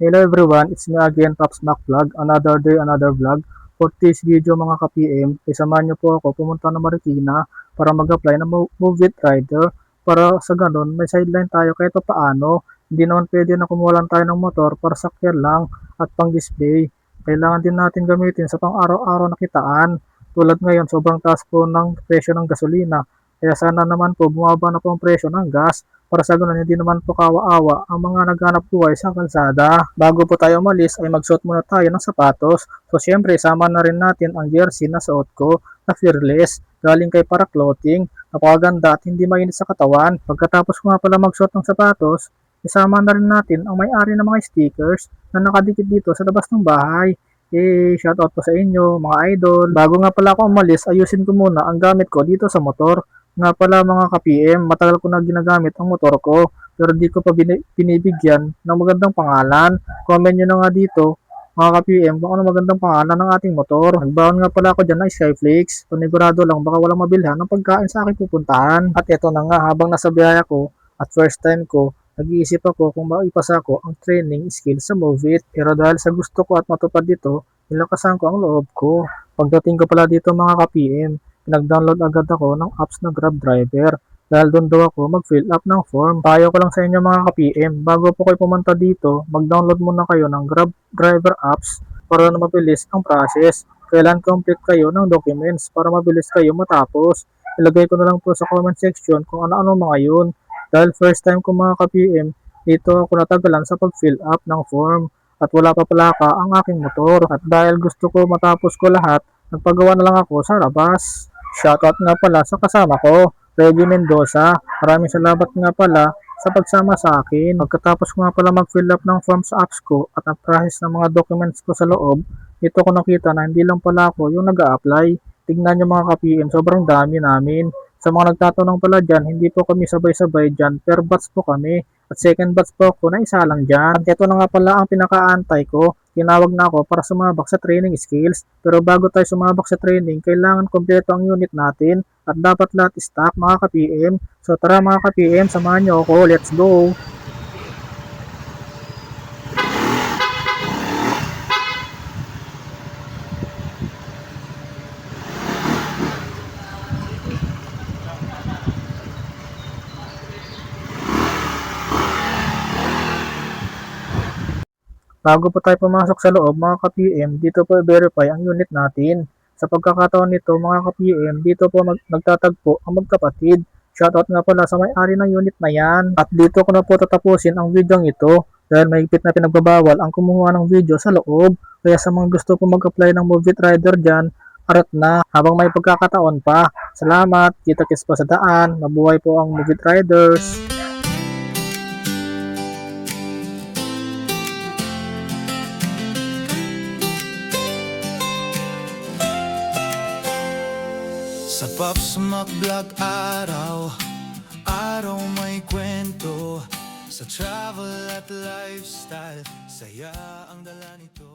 Hello everyone, it's me again, Pops Mac Vlog. Another day, another vlog. For this video mga ka-PM, isamahan niyo po ako pumunta ng Marikina para mag-apply ng Move It Rider. Para sa ganun, may sideline tayo kahit pa paano. Hindi naman pwede na kumuha lang tayo ng motor para sakyan lang at pang-display. Kailangan din natin gamitin sa pang-araw-araw na kitaan. Tulad ngayon, sobrang taas po ng presyo ng gasolina. Kaya sana naman po bumaba na po ang presyo ng gas para sa ganun hindi naman po kawa-awa ang mga naghanap buhay sa kalsada. Bago po tayo umalis ay magsuot muna tayo ng sapatos. So syempre sama na rin natin ang jersey na suot ko na Fearless galing kay Para Clothing. Napakaganda at hindi mainit sa katawan. Pagkatapos ko nga pala magsuot ng sapatos, isama na rin natin ang may-ari ng mga stickers na nakadikit dito sa labas ng bahay. Shoutout po sa inyo mga idol. Bago nga pala ako umalis, ayusin ko muna ang gamit ko dito sa motor. Nga pala mga ka-PM, matagal ko na ginagamit ang motor ko pero di ko pa binibigyan ng magandang pangalan. Comment nyo na nga dito mga ka-PM kung ano magandang pangalan ng ating motor. Nagbaon nga pala ako dyan ng Skyflakes. Panigurado lang baka walang mabilhan ng pagkain sa aking pupuntahan. At eto na nga habang nasa biyahe ako at first time ko, nag-iisip ako kung maipasa ko ang training skill sa Move It. Pero dahil sa gusto ko at matupad dito, nilakasan ko ang loob ko. Pagdating ko pala dito mga ka-PM, nag-download agad ako ng apps na Grab Driver dahil doon daw ako mag-fill up ng form. Payo ko lang sa inyo mga ka-PM, bago po kayo pumunta dito, mag-download muna kayo ng Grab Driver apps para na mabilis ang process. Kailan complete kayo ng documents para mabilis kayo matapos. Ilagay ko na lang po sa comment section kung ano-ano mga yun. Dahil first time ko mga ka-PM, dito ako natagalan sa pag-fill up ng form at wala pa pala ka ang aking motor. At dahil gusto ko matapos ko lahat, nagpagawa na lang ako sa labas. Shoutout nga pala sa kasama ko, Reggie Mendoza. Maraming salamat nga pala sa pagsama sa akin. Pagkatapos ko nga pala mag-fill up ng form sa apps ko at ang-process ng mga documents ko sa loob, dito ko nakita na hindi lang pala ako yung nag-a-apply. Tignan nyo mga ka-PM, sobrang dami namin. Sa mga nagtatanong pala dyan, hindi po kami sabay-sabay dyan, per batch po kami. At second batch po ako na isa lang dyan. At ito na nga pala ang pinakaantay ko. Tinawag na ako para sumabak sa training skills. Pero bago tayo sumabak sa training, kailangan kompleto ang unit natin. At dapat lahat stock mga ka-PM. So tara mga ka-PM, samahan nyo ako. Let's go! Bago po tayo pumasok sa loob mga ka-PM, dito po i-verify ang unit natin. Sa pagkakataon nito mga ka-PM, dito po nagtatagpo ang magkapatid. Shoutout nga pala sa may-ari ng unit na yan. At dito ko na po tatapusin ang video ito dahil mahigpit na pinagbabawal ang kumuha ng video sa loob. Kaya sa mga gusto po mag-apply ng Move It Rider dyan, arat na habang may pagkakataon pa. Salamat, kita-kits pa sa daan. Mabuhay po ang Move It Riders. Sa Pops Mac Vlog araw may kwento. Sa travel at lifestyle, saya ang dala nito.